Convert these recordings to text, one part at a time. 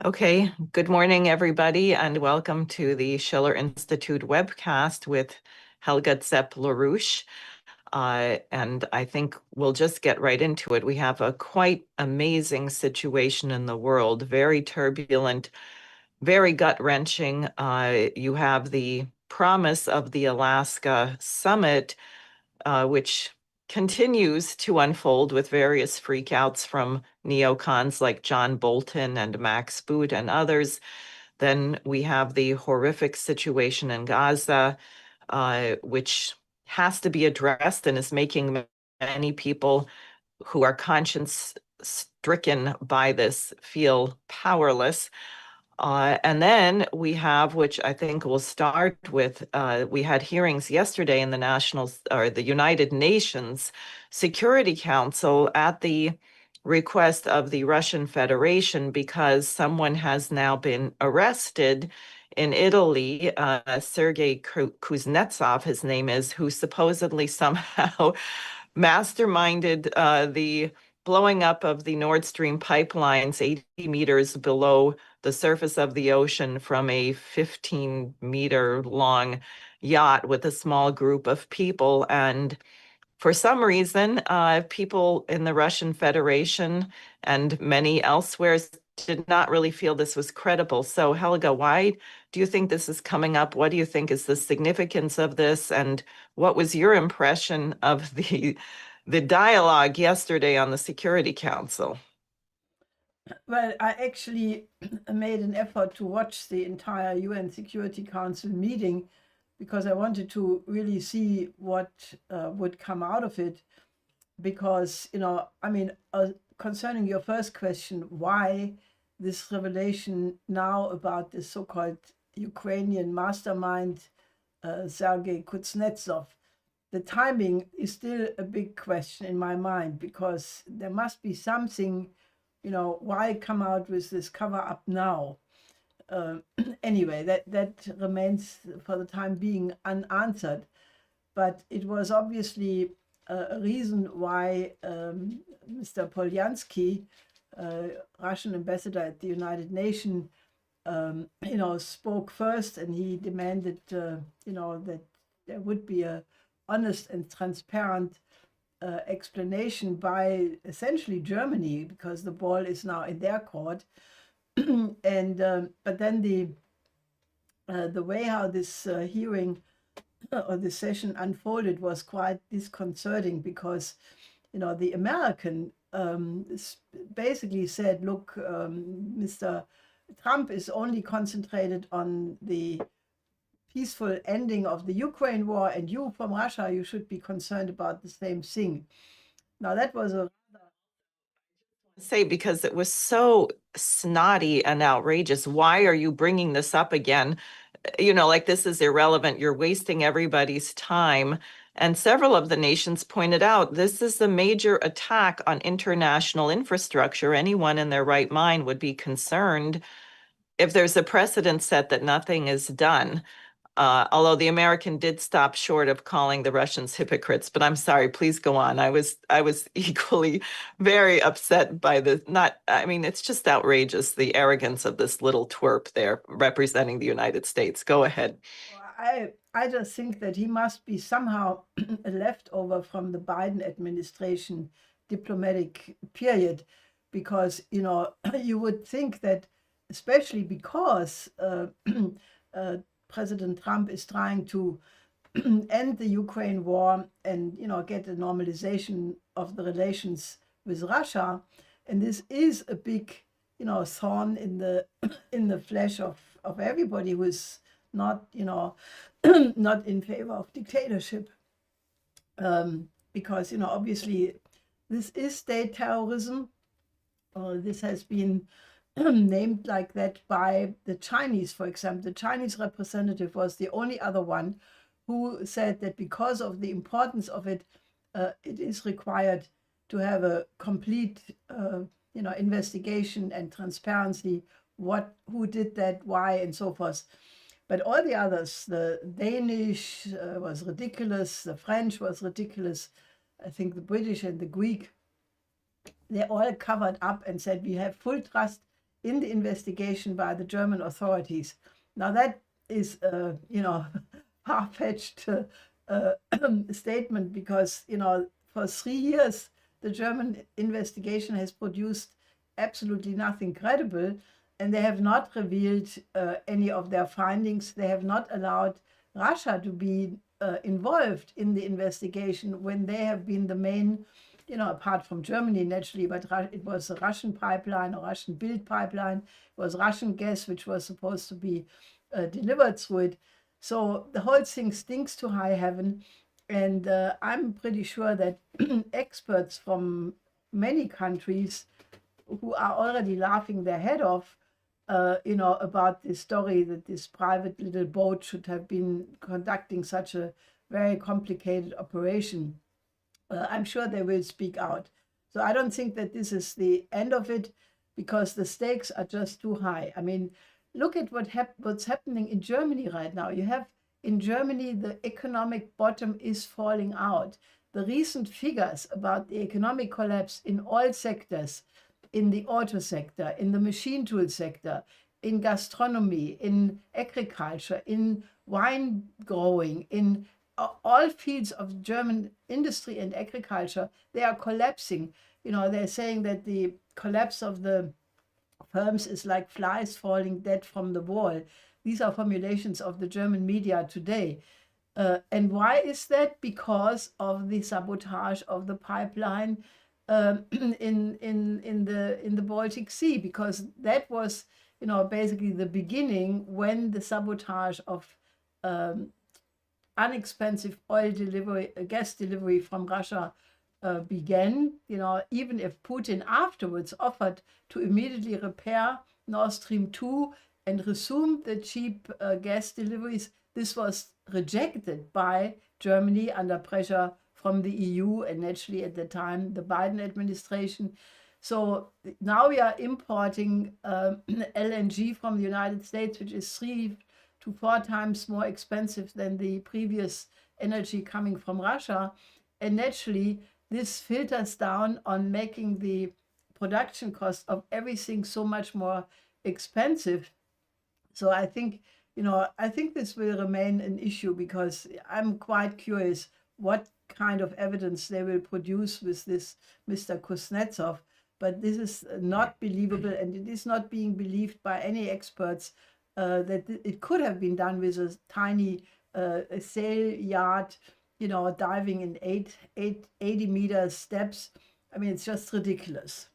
Okay, good morning, everybody, and welcome to the Schiller Institute webcast with Helga Zepp-LaRouche. And I think we'll just get right into it. We have a quite amazing situation in the world, very turbulent, very gut-wrenching. You have the promise of the Alaska summit, which continues to unfold with various freakouts from neocons like John Bolton and Max Boot and others. Then we have the horrific situation in Gaza, which has to be addressed and is making many people who are conscience stricken by this feel powerless. And then we have, which I think we'll start with, we had hearings yesterday in the United Nations Security Council at the request of the Russian Federation because someone has now been arrested in Italy, Sergei Kuznetsov, his name is, who supposedly somehow masterminded the blowing up of the Nord Stream pipelines 80 meters below the surface of the ocean from a 15-meter long yacht with a small group of people. And for some reason, people in the Russian Federation and many elsewhere did not really feel this was credible. So, Helga, why do you think this is coming up? What do you think is the significance of this? And what was your impression of the dialogue yesterday on the Security Council? Well, I actually made an effort to watch the entire UN Security Council meeting because I wanted to really see what would come out of it. Because, concerning your first question, why this revelation now about the so-called Ukrainian mastermind, Sergei Kuznetsov, the timing is still a big question in my mind because there must be something, why come out with this cover up now? Anyway, that remains for the time being unanswered. But it was obviously a reason why Mr. Polyansky, Russian ambassador at the United Nations, spoke first, and he demanded, that there would be a honest and transparent explanation by essentially Germany, because the ball is now in their court. And but then the way how this hearing or the session unfolded was quite disconcerting because, the American basically said, look, Mr. Trump is only concentrated on the peaceful ending of the Ukraine war, and you from Russia, you should be concerned about the same thing. Now that was a Say, because it was so snotty and outrageous. Why are you bringing this up again? Like this is irrelevant. You're wasting everybody's time. And several of the nations pointed out this is a major attack on international infrastructure. Anyone in their right mind would be concerned if there's a precedent set that nothing is done. Although the American did stop short of calling the Russians hypocrites, but I'm sorry, please go on. I was equally very upset by it's just outrageous, the arrogance of this little twerp there representing the United States. Go ahead. I just think that he must be somehow a leftover from the Biden administration diplomatic period, because you would think that, especially because President Trump is trying to end the Ukraine war and get a normalization of the relations with Russia, and this is a big thorn in the in the flesh of everybody who is not not in favor of dictatorship, because obviously this is state terrorism. This has been named like that by the Chinese, for example. The Chinese representative was the only other one who said that because of the importance of it, it is required to have a complete, investigation and transparency. Who did that, why, and so forth. But all the others, the Danish was ridiculous, the French was ridiculous, I think the British and the Greek, they all covered up and said we have full trust in the investigation by the German authorities. Now that is, far-fetched statement, because, for 3 years, the German investigation has produced absolutely nothing credible, and they have not revealed any of their findings. They have not allowed Russia to be involved in the investigation when they have been the main, apart from Germany naturally, but it was a Russian pipeline, a Russian built pipeline. It was Russian gas which was supposed to be delivered through it. So the whole thing stinks to high heaven. And I'm pretty sure that experts from many countries who are already laughing their head off, about this story that this private little boat should have been conducting such a very complicated operation. I'm sure they will speak out. So I don't think that this is the end of it, because the stakes are just too high. I mean, look at what's happening in Germany right now. You have in Germany, the economic bottom is falling out. The recent figures about the economic collapse in all sectors, in the auto sector, in the machine tool sector, in gastronomy, in agriculture, in wine growing, in all fields of German industry and agriculture, they are collapsing. They're saying that the collapse of the firms is like flies falling dead from the wall. These are formulations of the German media today. And why is that? Because of the sabotage of the pipeline in the Baltic Sea, because that was, basically the beginning when the sabotage of inexpensive gas delivery from Russia began. Even if Putin afterwards offered to immediately repair Nord Stream 2 and resume the cheap gas deliveries, this was rejected by Germany under pressure from the EU and naturally at the time the Biden administration. So now we are importing LNG from the United States, which is 3 to 4 times more expensive than the previous energy coming from Russia. And naturally, this filters down on making the production cost of everything so much more expensive. So I think this will remain an issue, because I'm quite curious what kind of evidence they will produce with this Mr. Kuznetsov. But this is not believable, and it is not being believed by any experts that it could have been done with a tiny sail yard, diving in 80-meter steps. I mean, it's just ridiculous.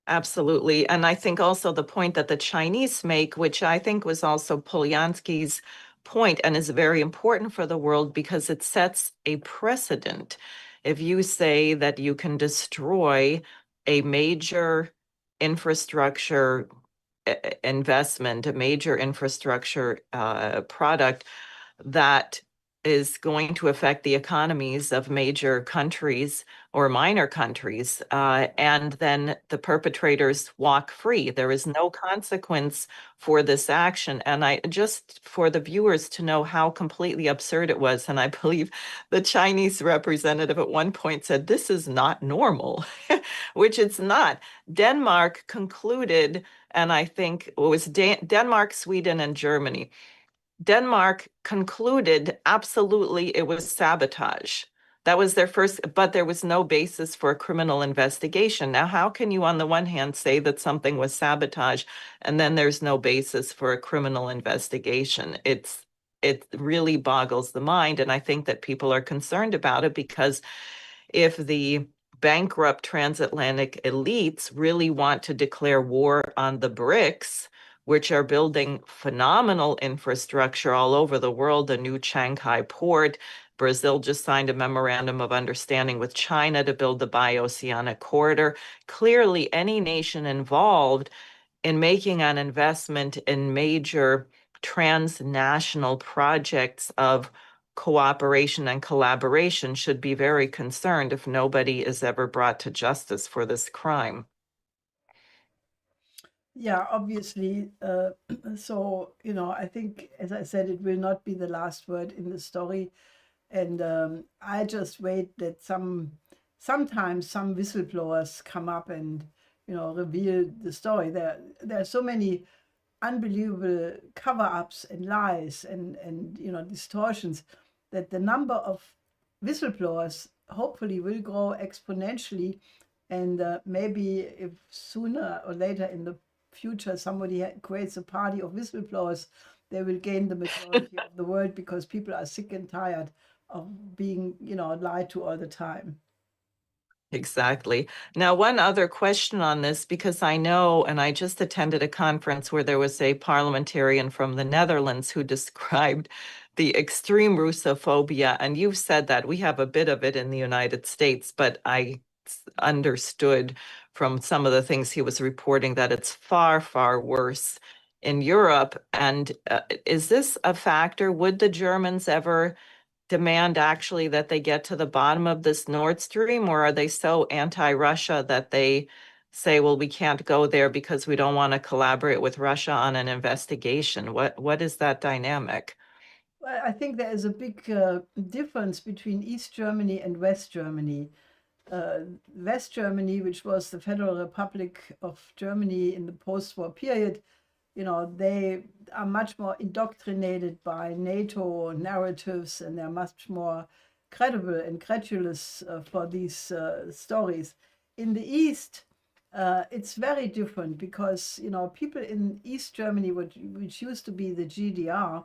Absolutely. And I think also the point that the Chinese make, which I think was also Polyansky's point and is very important for the world, because it sets a precedent. If you say that you can destroy a major infrastructure investment, a major infrastructure product that is going to affect the economies of major countries or minor countries, and then the perpetrators walk free. There is no consequence for this action. And I just, for the viewers to know how completely absurd it was, and I believe the Chinese representative at one point said, "This is not normal," which it's not. Denmark concluded, and I think it was Denmark, Sweden, and Germany. Denmark concluded absolutely it was sabotage. That was their first, but there was no basis for a criminal investigation. Now, how can you on the one hand say that something was sabotage and then there's no basis for a criminal investigation? It really boggles the mind. And I think that people are concerned about it, because if the bankrupt transatlantic elites really want to declare war on the BRICS, which are building phenomenal infrastructure all over the world, the new Shanghai port. Brazil just signed a memorandum of understanding with China to build the Bioceanic Corridor. Clearly, any nation involved in making an investment in major transnational projects of cooperation and collaboration should be very concerned if nobody is ever brought to justice for this crime. Yeah, obviously. So, I think, as I said, it will not be the last word in the story. And I just wait that sometimes some whistleblowers come up and, reveal the story. There are so many unbelievable cover-ups and lies and distortions that the number of whistleblowers hopefully will grow exponentially. And maybe if sooner or later in the future somebody creates a party of whistleblowers, they will gain the majority of the world, because people are sick and tired of being lied to all the time. Exactly. Now, one other question on this, because I know, and I just attended a conference where there was a parliamentarian from the Netherlands who described the extreme Russophobia, and you've said that we have a bit of it in the United States, but I understood from some of the things he was reporting that it's far, far worse in Europe. And is this a factor? Would the Germans ever demand actually that they get to the bottom of this Nord Stream, or are they so anti-Russia that they say, well, we can't go there because we don't want to collaborate with Russia on an investigation? What is that dynamic? Well, I think there is a big difference between East Germany and West Germany. West Germany, which was the Federal Republic of Germany in the post-war period, they are much more indoctrinated by NATO narratives, and they're much more credible and credulous for these stories. In the East, it's very different, because people in East Germany, which used to be the GDR,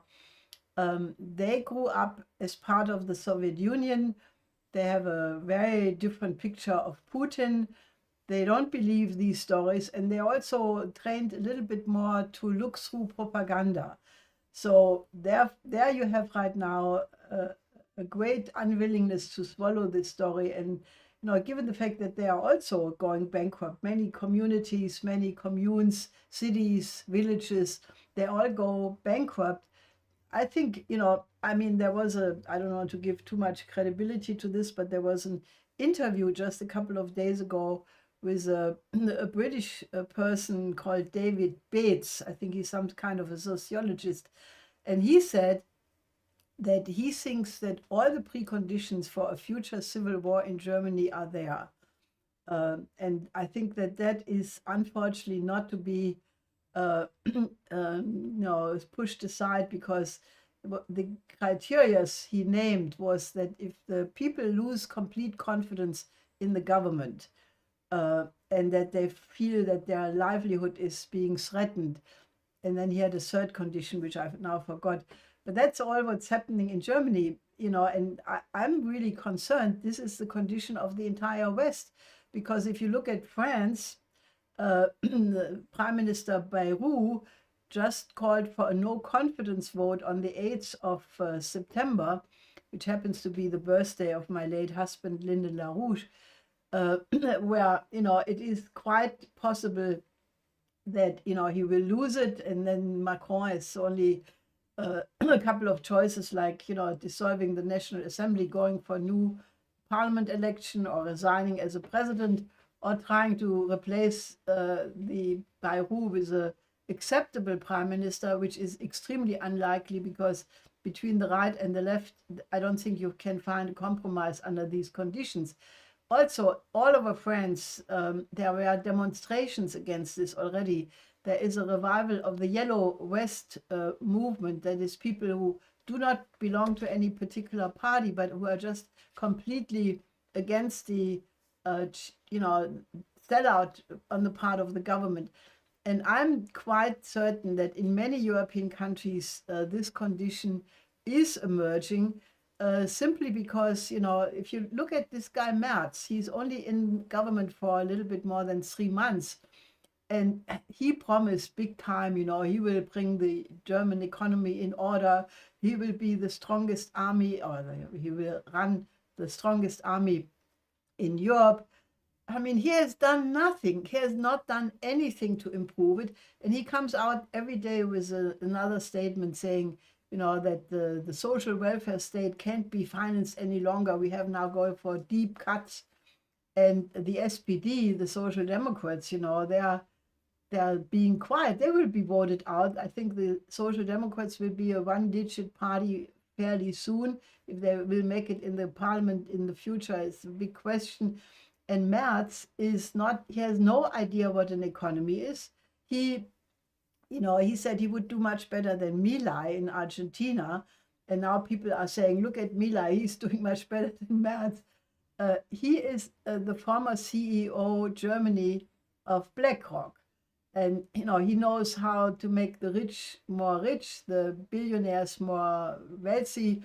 they grew up as part of the Soviet Union. They have a very different picture of Putin. They don't believe these stories, and they also trained a little bit more to look through propaganda. So there you have right now a great unwillingness to swallow this story. And given the fact that they are also going bankrupt, many communities, many communes, cities, villages, they all go bankrupt. I think, there was I don't want to give too much credibility to this, but there was an interview just a couple of days ago with a British person called David Bates. I think he's some kind of a sociologist. And he said that he thinks that all the preconditions for a future civil war in Germany are there. And I think that is unfortunately not to be pushed aside, because the criteria he named was that if the people lose complete confidence in the government, and that they feel that their livelihood is being threatened. And then he had a third condition, which I've now forgot. But that's all what's happening in Germany, and I'm really concerned. This is the condition of the entire West, because if you look at France, Prime Minister Bayrou just called for a no confidence vote on the 8th of September, which happens to be the birthday of my late husband, Lyndon LaRouche, where, it is quite possible that, he will lose it. And then Macron is only a couple of choices, like, dissolving the National Assembly, going for a new parliament election, or resigning as a president, or trying to replace the Bayrou with a acceptable prime minister, which is extremely unlikely, because between the right and the left, I don't think you can find a compromise under these conditions. Also, all over France, there were demonstrations against this already. There is a revival of the Yellow Vest movement, that is people who do not belong to any particular party, but who are just completely against the sellout on the part of the government. And I'm quite certain that in many European countries, this condition is emerging, simply because, if you look at this guy Merz, he's only in government for a little bit more than 3 months. And he promised big time, he will bring the German economy in order. He will be the strongest army, or he will run the strongest army in Europe. I mean, he has done nothing. He has not done anything to improve it. And he comes out every day with another statement saying, that the social welfare state can't be financed any longer. We have now going for deep cuts. And the SPD, the Social Democrats, they're being quiet. They will be voted out. I think the Social Democrats will be a one-digit party fairly soon. If they will make it in the parliament in the future, it's a big question. And Merz is not, he has no idea what an economy is. He, he said he would do much better than Milei in Argentina. And now people are saying, look at Milei, he's doing much better than Merz. He is the former CEO Germany of BlackRock. And he knows how to make the rich more rich, the billionaires more wealthy,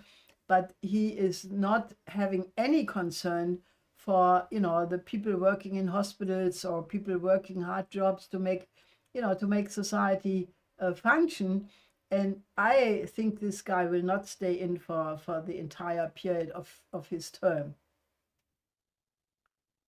but he is not having any concern for the people working in hospitals or people working hard jobs to make society function. And I think this guy will not stay in for the entire period of his term.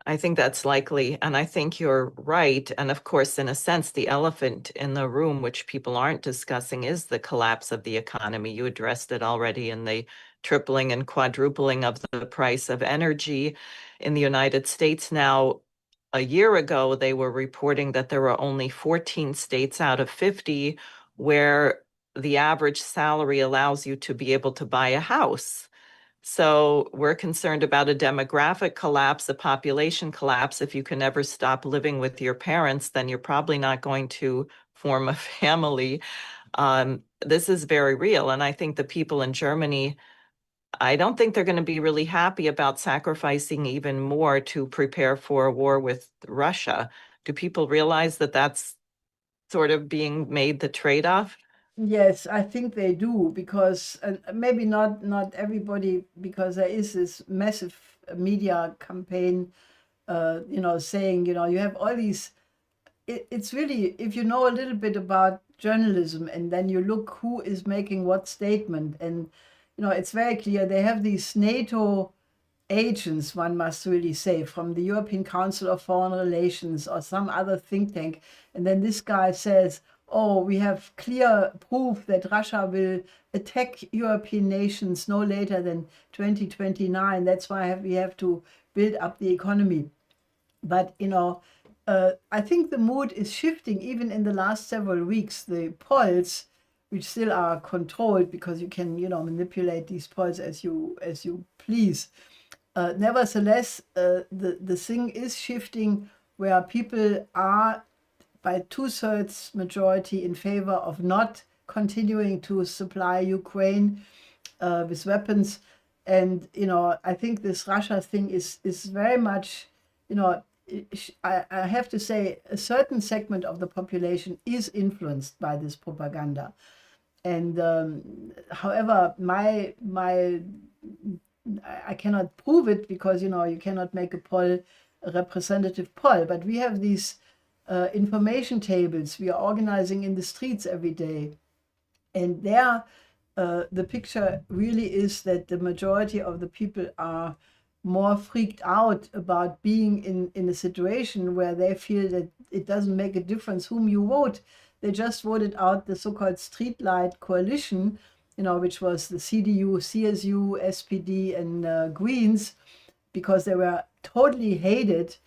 I think that's likely, and I think you're right. And of course, in a sense, the elephant in the room, which people aren't discussing, is the collapse of the economy. You addressed it already in the tripling and quadrupling of the price of energy in the United States. Now, a year ago, they were reporting that there were only 14 states out of 50 where the average salary allows you to be able to buy a house. So we're concerned about a demographic collapse, a population collapse. If you can never stop living with your parents, then you're probably not going to form a family. This is very real. And I think the people in Germany, I don't think they're going to be really happy about sacrificing even more to prepare for a war with Russia. Do people realize that that's sort of being made the trade-off? Yes, I think they do, because maybe not everybody, because there is this massive media campaign, saying, you have all these. It's really, if you know a little bit about journalism, and then you look who is making what statement, and it's very clear they have these NATO agents, one must really say, from the European Council of Foreign Relations or some other think tank. And then this guy says, oh, we have clear proof that Russia will attack European nations no later than 2029. That's why we have to build up the economy. But, I think the mood is shifting even in the last several weeks. The polls, which still are controlled because you can, manipulate these polls as you please. Nevertheless, the thing is shifting, where people are by 2/3 majority in favor of not continuing to supply Ukraine with weapons. And, I think this Russia thing is very much, I have to say, a certain segment of the population is influenced by this propaganda. And however, I cannot prove it, because you cannot make a representative poll, but we have these information tables we are organizing in the streets every day, and there the picture really is that the majority of the people are more freaked out about being in a situation where they feel that it doesn't make a difference whom you vote. They just voted out the so-called streetlight coalition, which was the CDU, CSU, SPD, and Greens, because they were totally hated.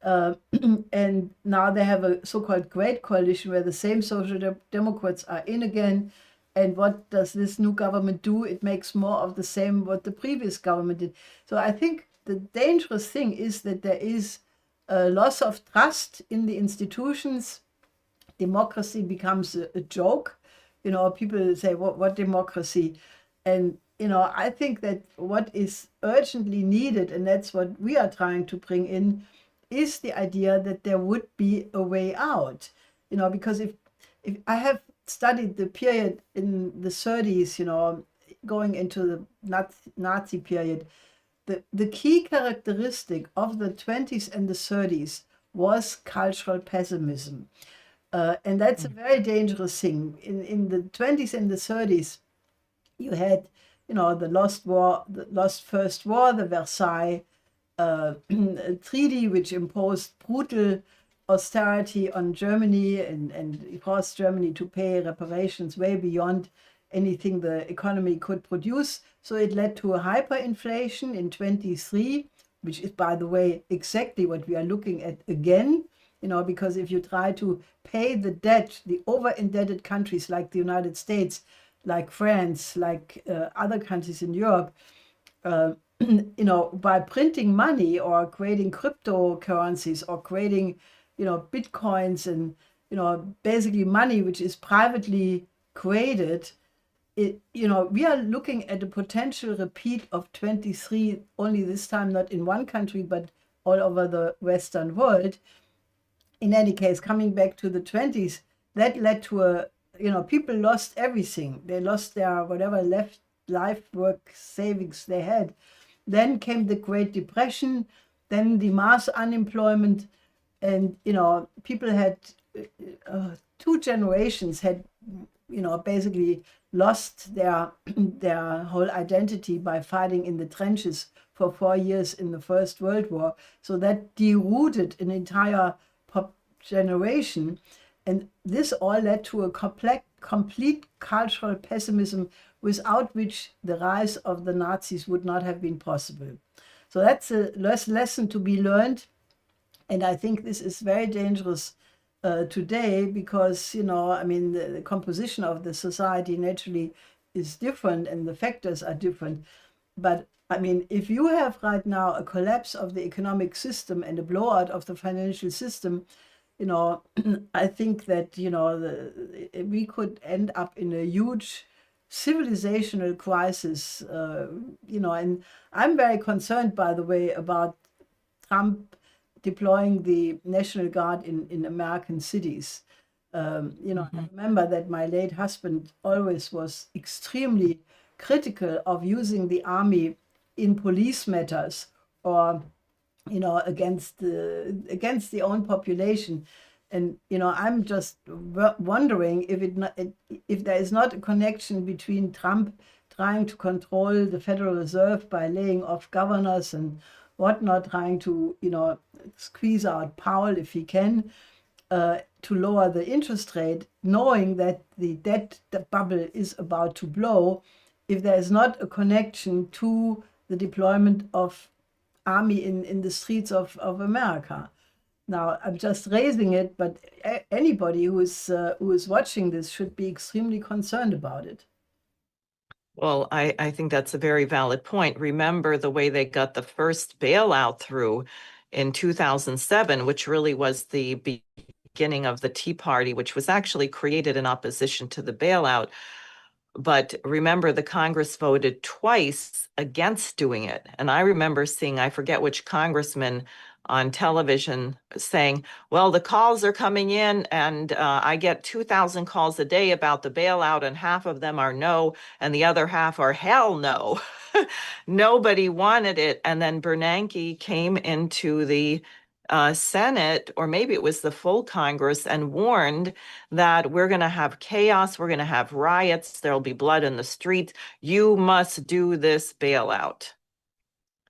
And now they have a so-called great coalition where the same social democrats are in again. And what does this new government do? It makes more of the same what the previous government did. So I think the dangerous thing is that there is a loss of trust in the institutions. Democracy becomes a joke. People say, what democracy? And, I think that what is urgently needed, and that's what we are trying to bring in, is the idea that there would be a way out. Because if I have studied the period in the 30s, going into the Nazi period, the key characteristic of the 20s and the 30s was cultural pessimism. And that's a very dangerous thing. In the 20s and the 30s, you had, the lost First War, the Versailles Treaty, which imposed brutal austerity on Germany and forced Germany to pay reparations way beyond anything the economy could produce. So it led to a hyperinflation in 23, which is, by the way, exactly what we are looking at again. Because if you try to pay the debt, the over-indebted countries like the United States, like France, like other countries in Europe, by printing money or creating cryptocurrencies or creating, bitcoins and, basically money which is privately created, we are looking at a potential repeat of 23, only this time not in one country, but all over the Western world. In any case, coming back to the 20s, that led to people lost everything. They lost their whatever left life work savings they had. Then came the Great Depression, then the mass unemployment, and people had two generations had basically lost their whole identity by fighting in the trenches for 4 years in the First World War. So that derooted an entire generation, and this all led to a complete cultural pessimism without which the rise of the Nazis would not have been possible. So that's a lesson to be learned. And I think this is very dangerous today because, the composition of the society naturally is different and the factors are different. But if you have right now a collapse of the economic system and a blowout of the financial system, I think that, we could end up in a huge civilizational crisis, and I'm very concerned, by the way, about Trump deploying the National Guard in American cities. I remember that my late husband always was extremely critical of using the army in police matters or against the own population. And I'm just wondering if there is not a connection between Trump trying to control the Federal Reserve by laying off governors and whatnot, trying to squeeze out Powell if he can, to lower the interest rate, knowing that the debt bubble is about to blow, if there is not a connection to the deployment of army in the streets of America. Now, I'm just raising it, but anybody who is watching this should be extremely concerned about it. Well, I think that's a very valid point. Remember the way they got the first bailout through in 2007, which really was the beginning of the Tea Party, which was actually created in opposition to the bailout. But remember, the Congress voted twice against doing it. And I remember seeing, I forget which congressman on television saying, well, the calls are coming in and I get 2,000 calls a day about the bailout and half of them are no and the other half are hell no. Nobody wanted it. And then Bernanke came into the Senate, or maybe it was the full Congress, and warned that we're going to have chaos, we're going to have riots, there'll be blood in the streets. You must do this bailout.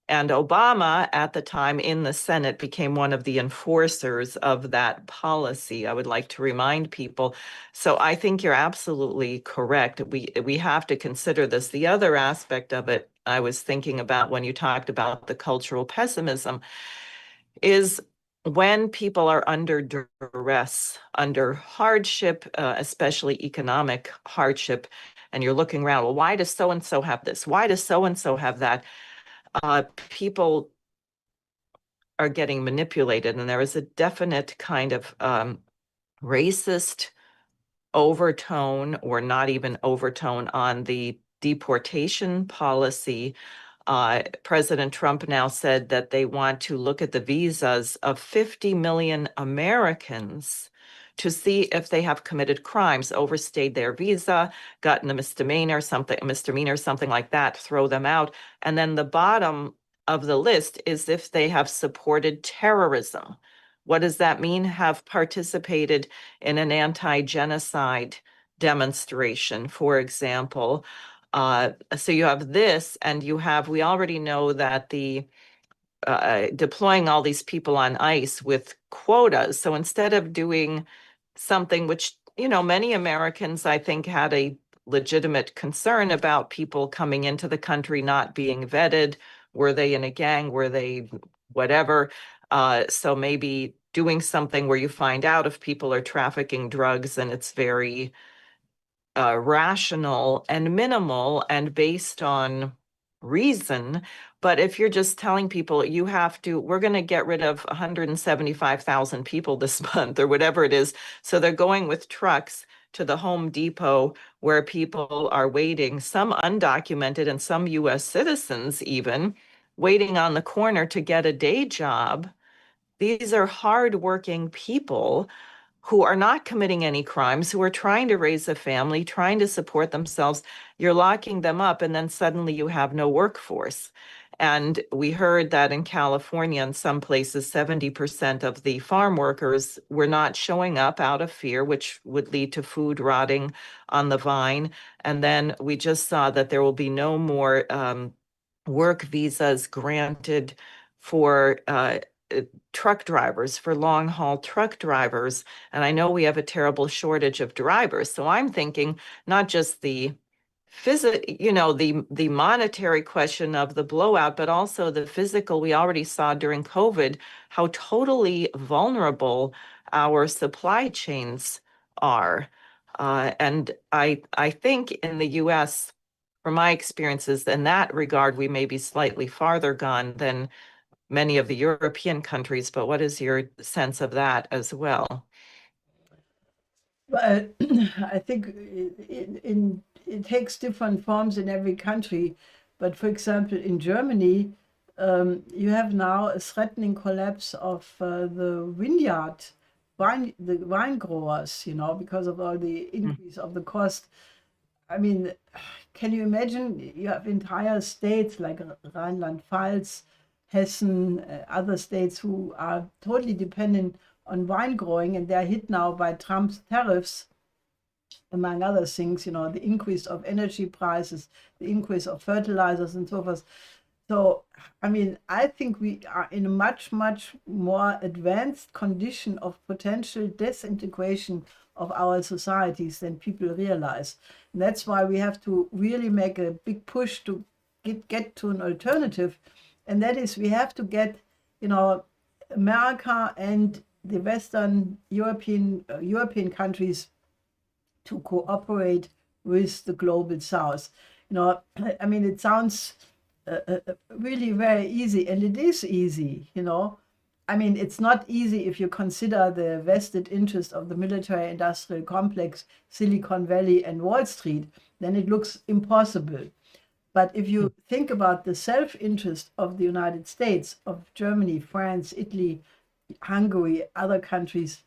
And Obama, at the time in the Senate, became one of the enforcers of that policy. I would like to remind people. So I think you're absolutely correct. We have to consider this. The other aspect of it, I was thinking about when you talked about the cultural pessimism, is when people are under duress, under hardship, especially economic hardship, and you're looking around, well, why does so-and-so have this? Why does so-and-so have that? People are getting manipulated, and there is a definite kind of racist overtone, or not even overtone, on the deportation policy. President Trump now said that they want to look at the visas of 50 million Americans to see if they have committed crimes, overstayed their visa, gotten a misdemeanor, something like that, throw them out. And then the bottom of the list is if they have supported terrorism. What does that mean? Have participated in an anti-genocide demonstration, for example. So you have this, and we already know that the deploying all these people on ICE with quotas. So instead of doing something which, many Americans, I think, had a legitimate concern about people coming into the country not being vetted. Were they in a gang? Were they whatever? So maybe doing something where you find out if people are trafficking drugs, and it's very rational and minimal and based on reason. But if you're just telling people we're going to get rid of 175,000 people this month or whatever it is. So they're going with trucks to the Home Depot where people are waiting, some undocumented and some US citizens even waiting on the corner to get a day job. These are hardworking people who are not committing any crimes, who are trying to raise a family, trying to support themselves. You're locking them up, and then suddenly you have no workforce. And we heard that in California, in some places, 70% of the farm workers were not showing up out of fear, which would lead to food rotting on the vine. And then we just saw that there will be no more work visas granted for truck drivers, for long haul truck drivers. And I know we have a terrible shortage of drivers. So I'm thinking not just the the monetary question of the blowout, but also the physical. We already saw during COVID how totally vulnerable our supply chains are. And I think in the US, from my experiences, in that regard, we may be slightly farther gone than many of the European countries, but what is your sense of that as well? Well, I think it takes different forms in every country. But for example, in Germany, you have now a threatening collapse of the the wine growers, because of all the increase of the cost. I mean, can you imagine? You have entire states like Rhineland-Pfalz, Hessen, other states who are totally dependent on wine growing, and they're hit now by Trump's tariffs, among other things, the increase of energy prices, the increase of fertilizers and so forth. So, I mean, I think we are in a much, much more advanced condition of potential disintegration of our societies than people realize. And that's why we have to really make a big push to get to an alternative. And that is, we have to get, America and the Western European countries to cooperate with the global South. I mean, it sounds really very easy, and it is easy. I mean, it's not easy if you consider the vested interest of the military-industrial complex, Silicon Valley and Wall Street. Then it looks impossible. But if you think about the self-interest of the United States, of Germany, France, Italy, Hungary, other countries,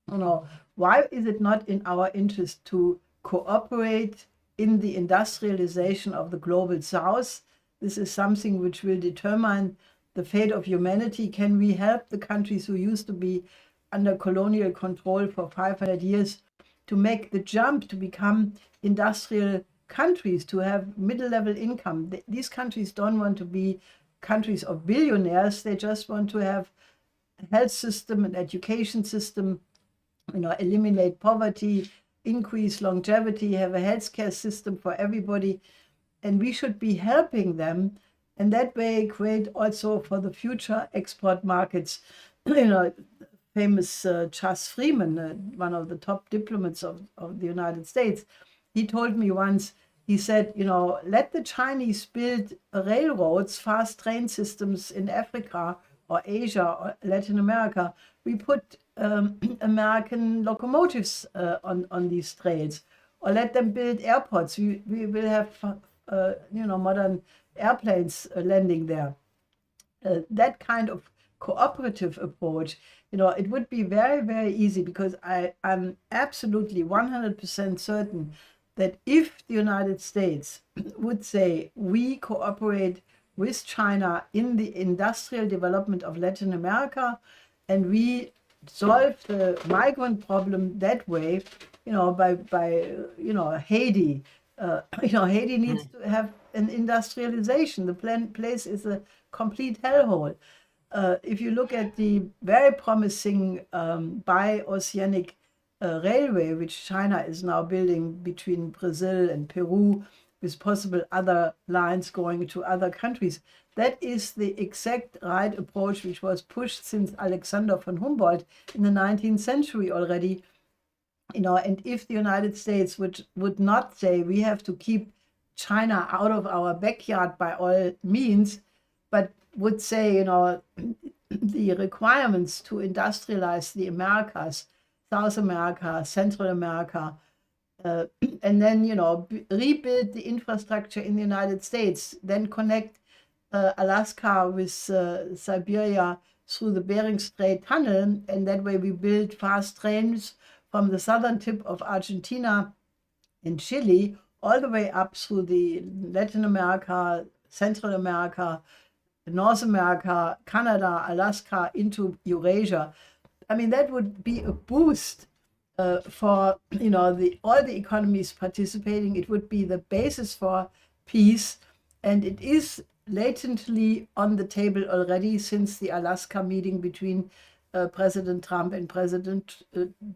why is it not in our interest to cooperate in the industrialization of the global South? This is something which will determine the fate of humanity. Can we help the countries who used to be under colonial control for 500 years to make the jump to become industrial countries, to have middle-level income? These countries don't want to be countries of billionaires. They just want to have a health system, an education system, eliminate poverty, increase longevity, have a healthcare system for everybody. And we should be helping them, and that way create also for the future export markets. Famous Chas Freeman, one of the top diplomats of the United States, he told me once, he said, let the Chinese build railroads, fast train systems in Africa or Asia or Latin America. We put American locomotives on these trails, or let them build airports. We will have modern airplanes landing there. That kind of cooperative approach, it would be very, very easy, because I'm absolutely 100% certain that if the United States would say, we cooperate with China in the industrial development of Latin America, and we solve the migrant problem that way, by Haiti. Haiti needs to have an industrialization. The place is a complete hellhole. If you look at the very promising bi-oceanic railway, which China is now building between Brazil and Peru, with possible other lines going to other countries, that is the exact right approach which was pushed since Alexander von Humboldt in the 19th century already. And if the United States would not say, we have to keep China out of our backyard by all means, but would say, you know, the requirements to industrialize the Americas, South America, Central America, and then, you know, rebuild the infrastructure in the United States, then connect Alaska with Siberia through the Bering Strait Tunnel, and that way we build fast trains from the southern tip of Argentina and Chile all the way up through the Latin America, Central America, North America, Canada, Alaska, into Eurasia. I mean, that would be a boost for, you know, all the economies participating. It would be the basis for peace, and it is latently on the table already since the Alaska meeting between President Trump and President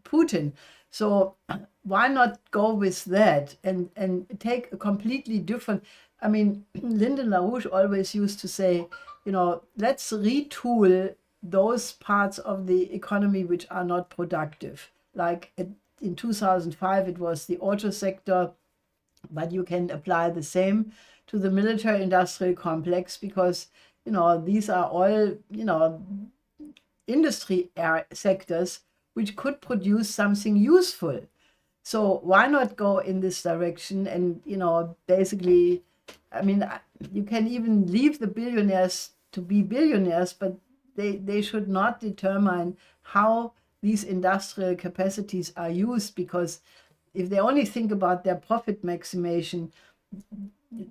Putin. So why not go with that and take a completely different, I mean, Lyndon LaRouche always used to say, you know, let's retool those parts of the economy which are not productive. Like in 2005, it was the auto sector, but you can apply the same to the military industrial complex, because, you know, these are all, you know, industry sectors which could produce something useful. So why not go in this direction? And, you know, basically, I mean, you can even leave the billionaires to be billionaires, but they should not determine how these industrial capacities are used, because if they only think about their profit maximization,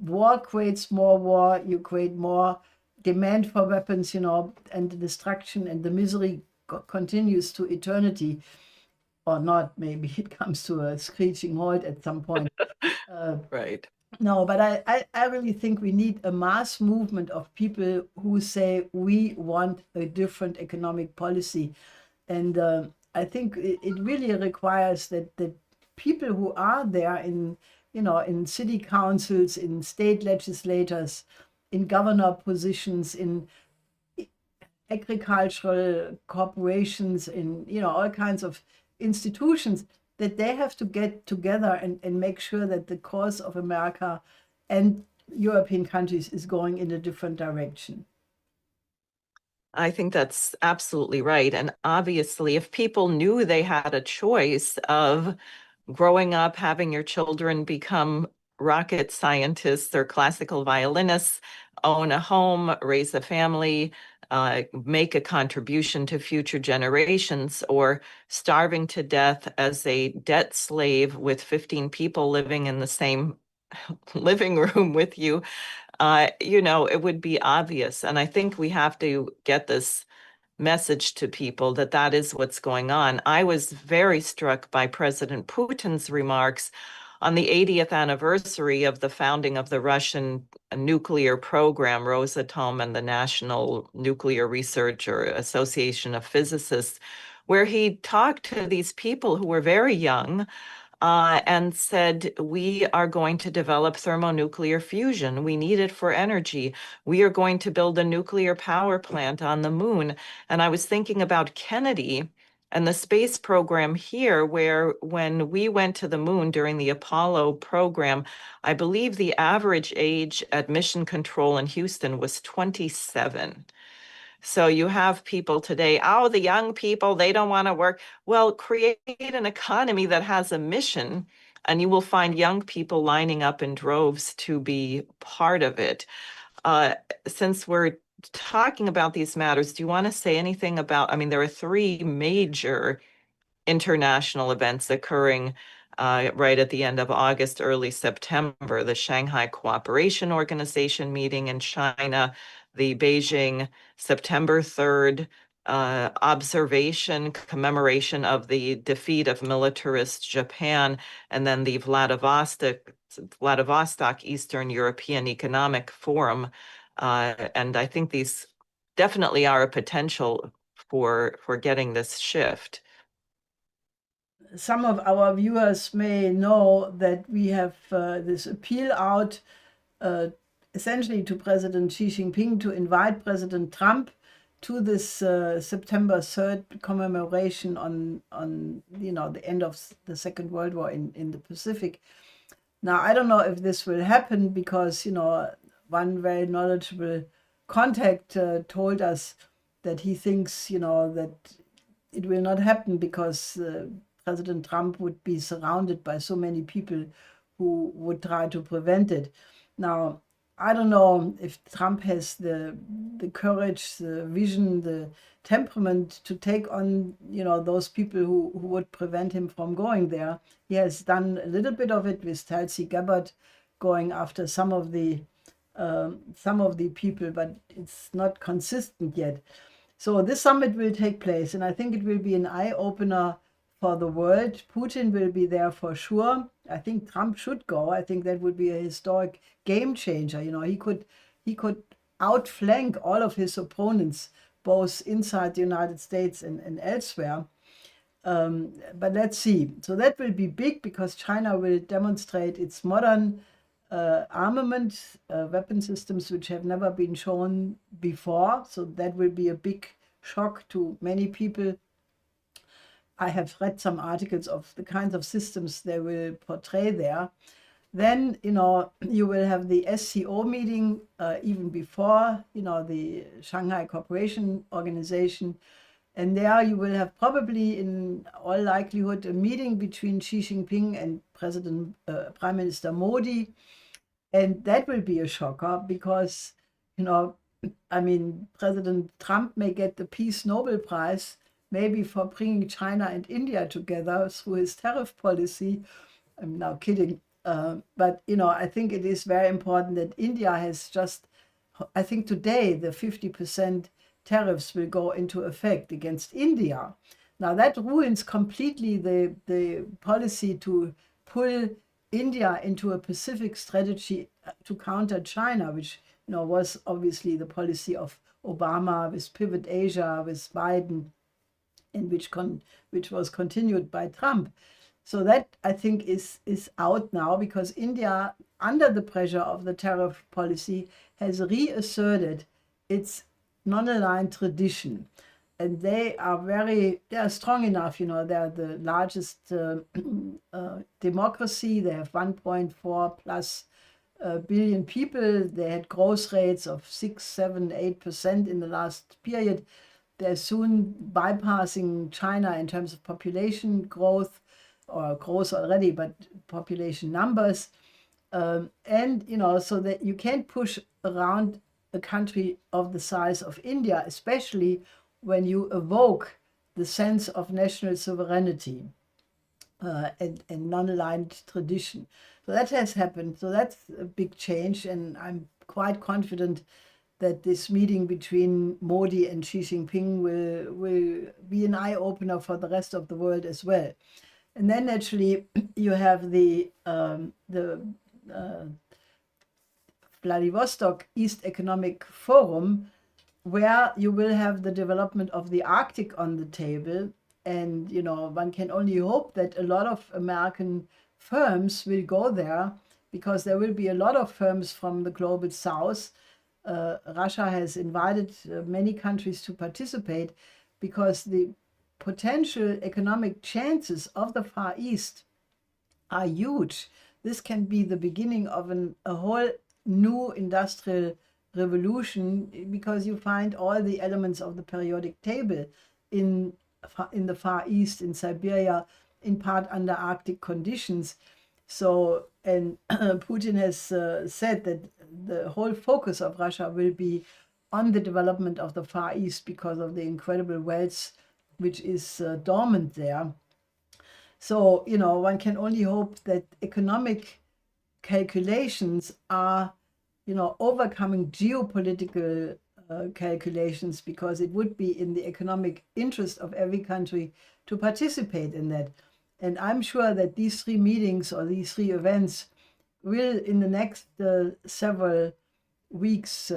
war creates more war, you create more demand for weapons, you know, and the destruction and the misery continues to eternity, or not. Maybe it comes to a screeching halt at some point. Right. No, but I really think we need a mass movement of people who say we want a different economic policy. And I think it really requires that people who are there in, you know, in city councils, in state legislators, in governor positions, in agricultural corporations, in, you know, all kinds of institutions, that they have to get together and make sure that the course of America and European countries is going in a different direction. I think that's absolutely right. And obviously, if people knew they had a choice of growing up, having your children become rocket scientists or classical violinists, own a home, raise a family, make a contribution to future generations, or starving to death as a debt slave with 15 people living in the same living room with you, you know, it would be obvious. And I think we have to get this message to people that that is what's going on. I was very struck by President Putin's remarks on the 80th anniversary of the founding of the Russian nuclear program, Rosatom, and the National Nuclear Research or Association of Physicists, where he talked to these people who were very young, and said, we are going to develop thermonuclear fusion. We need it for energy. We are going to build a nuclear power plant on the moon. And I was thinking about Kennedy and the space program here, where when we went to the moon during the Apollo program, I believe the average age at mission control in Houston was 27. So you have people today, oh, the young people, they don't want to work. Well, create an economy that has a mission, and you will find young people lining up in droves to be part of it. Since we're talking about these matters, do you want to say anything about, I mean, there are three major international events occurring right at the end of August, early September: the Shanghai Cooperation Organization meeting in China, the Beijing September 3rd observation commemoration of the defeat of militarist Japan, and then the Vladivostok Eastern European Economic Forum. And I think these definitely are a potential for getting this shift. Some of our viewers may know that we have this appeal out essentially to President Xi Jinping to invite President Trump to this September 3rd commemoration on, you know, the end of the Second World War in the Pacific. Now, I don't know if this will happen because, one very knowledgeable contact told us that he thinks, that it will not happen because President Trump would be surrounded by so many people who would try to prevent it. Now, I don't know if Trump has the courage, the vision, the temperament to take on, those people who would prevent him from going there. He has done a little bit of it with Tulsi Gabbard, going after some of the people, but it's not consistent yet. So this summit will take place, and I think it will be an eye-opener for the world. Putin will be there for sure. I think Trump should go. I think that would be a historic game changer. He could outflank all of his opponents, both inside the United States and elsewhere. But let's see. So that will be big because China will demonstrate its modern armament, weapon systems which have never been shown before. So that will be a big shock to many people. I have read some articles of the kinds of systems they will portray there. Then, you will have the SCO meeting even before, the Shanghai Cooperation Organization. And there you will have probably, in all likelihood, a meeting between Xi Jinping and Prime Minister Modi. And that will be a shocker because, President Trump may get the Peace Nobel Prize, maybe for bringing China and India together through his tariff policy. I'm now kidding. But, I think it is very important that India has just, I think today the 50% tariffs will go into effect against India. Now that ruins completely the policy to pull India into a Pacific strategy to counter China, which was obviously the policy of Obama with Pivot Asia, with Biden, and which was continued by Trump. So that, I think, is out now because India, under the pressure of the tariff policy, has reasserted its non-aligned tradition. And they are strong enough, they're the largest democracy. They have 1.4 plus billion people. They had growth rates of 6, 7, 8% in the last period. They're soon bypassing China in terms of population growth, or growth already, but population numbers. So that you can't push around a country of the size of India, especially when you evoke the sense of national sovereignty and non-aligned tradition. So that has happened. So that's a big change, and I'm quite confident that this meeting between Modi and Xi Jinping will be an eye-opener for the rest of the world as well. And then actually you have the Vladivostok East Economic Forum, where you will have the development of the Arctic on the table. And, one can only hope that a lot of American firms will go there because there will be a lot of firms from the global south. Russia has invited many countries to participate because the potential economic chances of the Far East are huge. This can be the beginning of a whole new industrial revolution because you find all the elements of the periodic table in the Far East, in Siberia, in part under Arctic conditions. So, and Putin has said that the whole focus of Russia will be on the development of the Far East because of the incredible wealth which is dormant there. So, one can only hope that economic calculations are, overcoming geopolitical calculations, because it would be in the economic interest of every country to participate in that. And I'm sure that these three meetings or these three events will, in the next several weeks,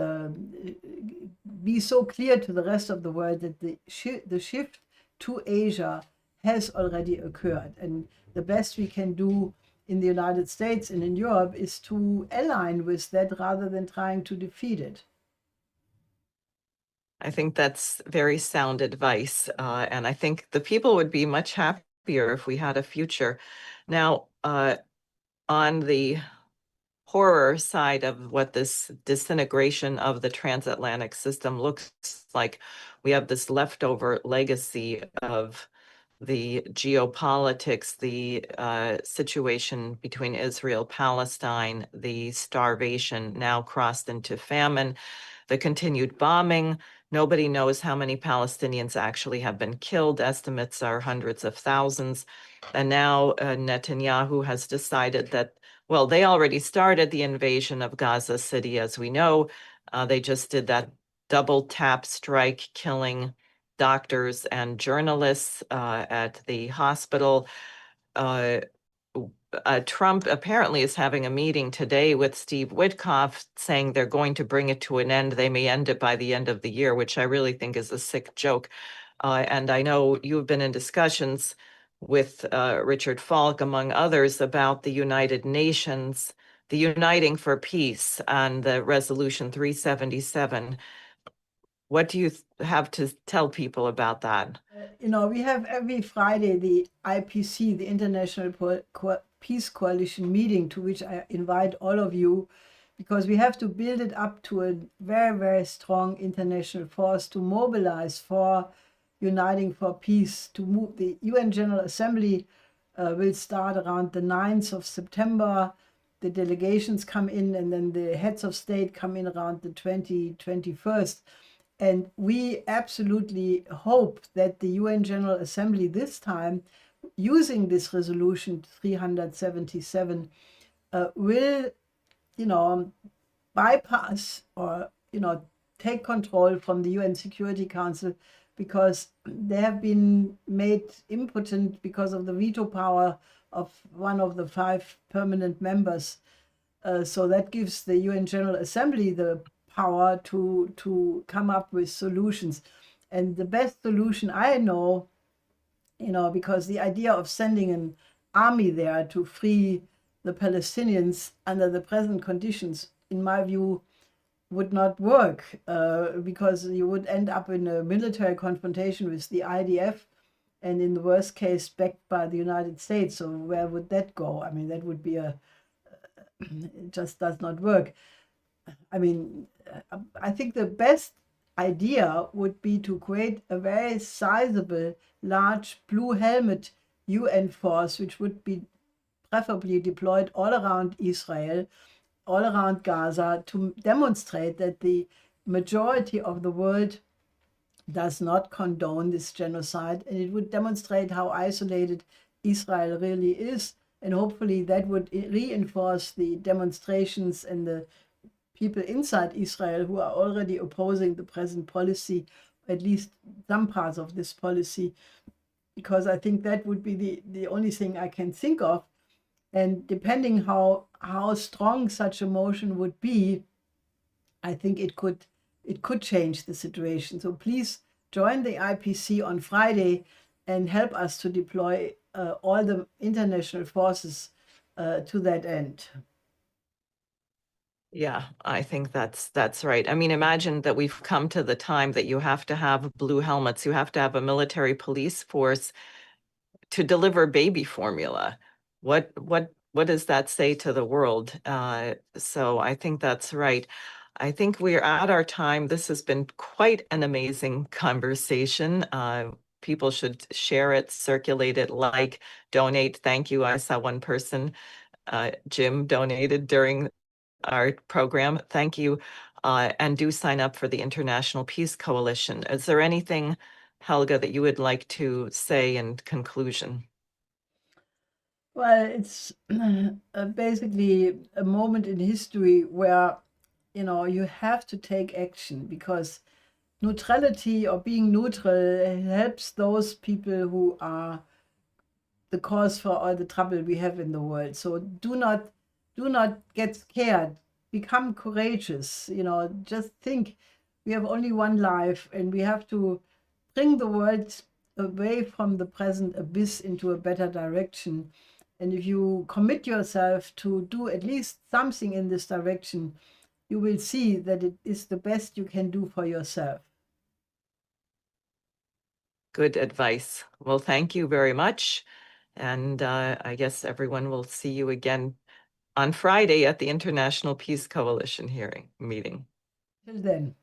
be so clear to the rest of the world that the shift to Asia has already occurred. And the best we can do in the United States and in Europe is to align with that rather than trying to defeat it. I think that's very sound advice. And I think the people would be much happier if we had a future. Now, on the horror side of what this disintegration of the transatlantic system looks like, we have this leftover legacy of the geopolitics, the situation between Israel, Palestine, the starvation now crossed into famine, the continued bombing. Nobody knows how many Palestinians actually have been killed. Estimates are hundreds of thousands. And now Netanyahu has decided that, well, they already started the invasion of Gaza City, as we know. They just did that double tap strike, killing doctors and journalists at the hospital. Trump apparently is having a meeting today with Steve Witkoff saying they're going to bring it to an end. They may end it by the end of the year, which I really think is a sick joke. And I know you've been in discussions with Richard Falk, among others, about the United Nations, the Uniting for Peace and the Resolution 377. What do you have to tell people about that? We have every Friday the IPC, the International Peace Coalition meeting, to which I invite all of you, because we have to build it up to a very, very strong international force to mobilize for uniting for peace, to move. The UN General Assembly will start around the 9th of September. The delegations come in, and then the heads of state come in around the 21st. And we absolutely hope that the UN General Assembly this time, using this resolution 377, will, bypass or, take control from the UN Security Council, because they have been made impotent because of the veto power of one of the 5 permanent members. So that gives the UN General Assembly the power to come up with solutions. And the best solution I know, because the idea of sending an army there to free the Palestinians under the present conditions, in my view, would not work, because you would end up in a military confrontation with the IDF, and in the worst case, backed by the United States. So where would that go? I mean, that would be it just does not work. I mean, I think the best idea would be to create a very sizable, large blue helmet UN force, which would be preferably deployed all around Israel, all around Gaza, to demonstrate that the majority of the world does not condone this genocide. And it would demonstrate how isolated Israel really is. And hopefully that would reinforce the demonstrations and the people inside Israel who are already opposing the present policy, at least some parts of this policy, because I think that would be the only thing I can think of. And depending how strong such a motion would be, I think it could change the situation. So please join the IPC on Friday and help us to deploy all the international forces to that end. Yeah, I think that's right. I mean, imagine that we've come to the time that you have to have blue helmets, you have to have a military police force to deliver baby formula. What does that say to the world? So I think that's right. I think we're at our time. This has been quite an amazing conversation. People should share it, circulate it, like, donate. Thank you. I saw one person, Jim, donated during our program. Thank you. And do sign up for the International Peace Coalition. Is there anything, Helga, that you would like to say in conclusion? Well, it's basically a moment in history where, you have to take action, because neutrality or being neutral helps those people who are the cause for all the trouble we have in the world. So do not get scared. Become courageous. Just think we have only one life, and we have to bring the world away from the present abyss into a better direction. And if you commit yourself to do at least something in this direction, you will see that it is the best you can do for yourself. Good advice. Well, thank you very much. And I guess everyone will see you again on Friday at the International Peace Coalition meeting. Till then.